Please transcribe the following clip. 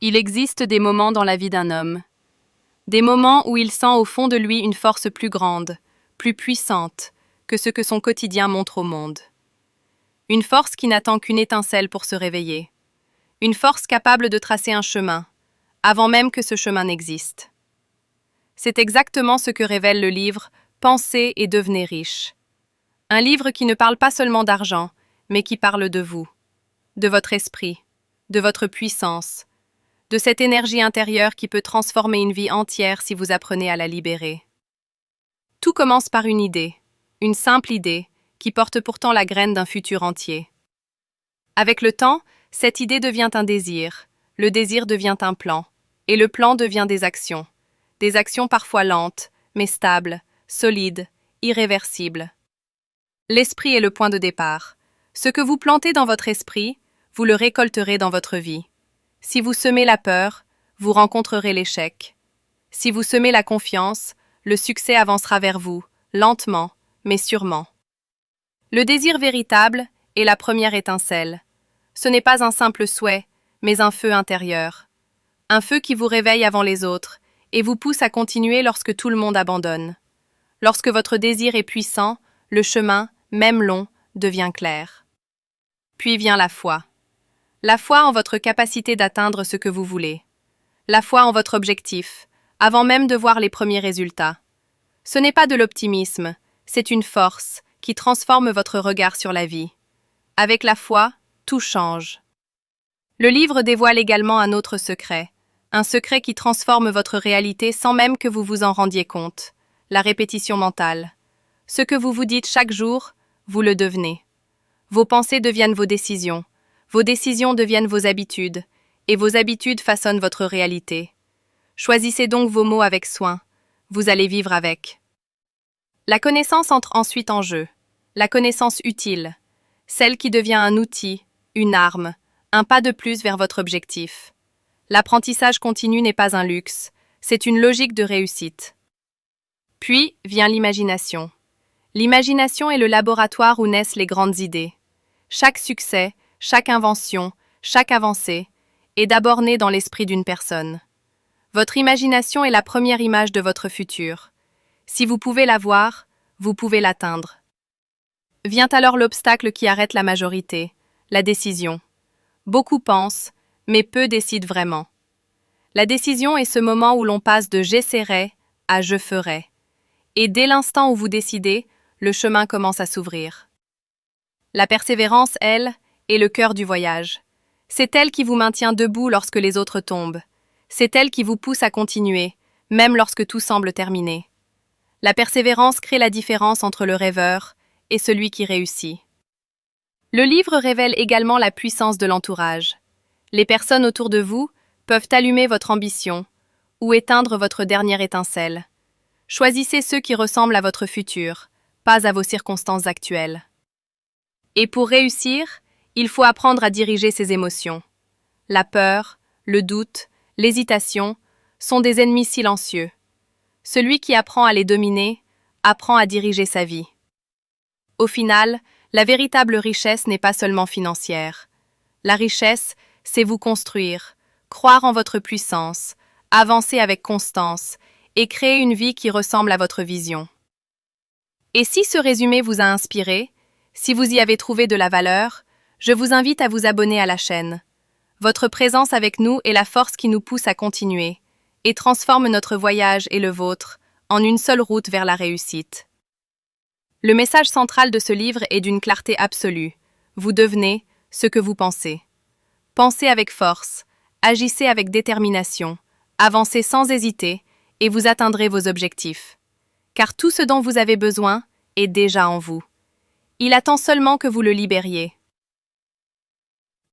Il existe des moments dans la vie d'un homme, des moments où il sent au fond de lui une force plus grande, plus puissante que ce que son quotidien montre au monde. Une force qui n'attend qu'une étincelle pour se réveiller. Une force capable de tracer un chemin, avant même que ce chemin n'existe. C'est exactement ce que révèle le livre « Pensez et devenez riche ». Un livre qui ne parle pas seulement d'argent, mais qui parle de vous, de votre esprit, de votre puissance, de cette énergie intérieure qui peut transformer une vie entière si vous apprenez à la libérer. Tout commence par une simple idée, qui porte pourtant la graine d'un futur entier. Avec le temps, cette idée devient un désir, le désir devient un plan, et le plan devient des actions parfois lentes, mais stables, solides, irréversibles. L'esprit est le point de départ. Ce que vous plantez dans votre esprit, vous le récolterez dans votre vie. Si vous semez la peur, vous rencontrerez l'échec. Si vous semez la confiance, le succès avancera vers vous, lentement, mais sûrement. Le désir véritable est la première étincelle. Ce n'est pas un simple souhait, mais un feu intérieur. Un feu qui vous réveille avant les autres et vous pousse à continuer lorsque tout le monde abandonne. Lorsque votre désir est puissant, le chemin, même long, devient clair. Puis vient la foi. La foi en votre capacité d'atteindre ce que vous voulez. La foi en votre objectif, avant même de voir les premiers résultats. Ce n'est pas de l'optimisme, c'est une force qui transforme votre regard sur la vie. Avec la foi, tout change. Le livre dévoile également un autre secret, un secret qui transforme votre réalité sans même que vous vous en rendiez compte, la répétition mentale. Ce que vous vous dites chaque jour, vous le devenez. Vos pensées deviennent vos décisions deviennent vos habitudes, et vos habitudes façonnent votre réalité. Choisissez donc vos mots avec soin, vous allez vivre avec. La connaissance entre ensuite en jeu, la connaissance utile, celle qui devient un outil, une arme, un pas de plus vers votre objectif. L'apprentissage continu n'est pas un luxe, c'est une logique de réussite. Puis vient l'imagination. L'imagination est le laboratoire où naissent les grandes idées. Chaque succès, chaque invention, chaque avancée est d'abord née dans l'esprit d'une personne. Votre imagination est la première image de votre futur. Si vous pouvez la voir, vous pouvez l'atteindre. Vient alors l'obstacle qui arrête la majorité, la décision. Beaucoup pensent, mais peu décident vraiment. La décision est ce moment où l'on passe de « j'essaierai » à « je ferai ». Et dès l'instant où vous décidez, le chemin commence à s'ouvrir. La persévérance, elle, est le cœur du voyage. C'est elle qui vous maintient debout lorsque les autres tombent. C'est elle qui vous pousse à continuer, même lorsque tout semble terminé. La persévérance crée la différence entre le rêveur et celui qui réussit. Le livre révèle également la puissance de l'entourage. Les personnes autour de vous peuvent allumer votre ambition ou éteindre votre dernière étincelle. Choisissez ceux qui ressemblent à votre futur, pas à vos circonstances actuelles. Et pour réussir, il faut apprendre à diriger ses émotions. La peur, le doute, l'hésitation sont des ennemis silencieux. Celui qui apprend à les dominer apprend à diriger sa vie. Au final, la véritable richesse n'est pas seulement financière. La richesse, c'est vous construire, croire en votre puissance, avancer avec constance et créer une vie qui ressemble à votre vision. Et si ce résumé vous a inspiré, si vous y avez trouvé de la valeur, je vous invite à vous abonner à la chaîne. Votre présence avec nous est la force qui nous pousse à continuer et transforme notre voyage et le vôtre en une seule route vers la réussite. Le message central de ce livre est d'une clarté absolue. Vous devenez ce que vous pensez. Pensez avec force, agissez avec détermination, avancez sans hésiter et vous atteindrez vos objectifs. Car tout ce dont vous avez besoin est déjà en vous. Il attend seulement que vous le libériez.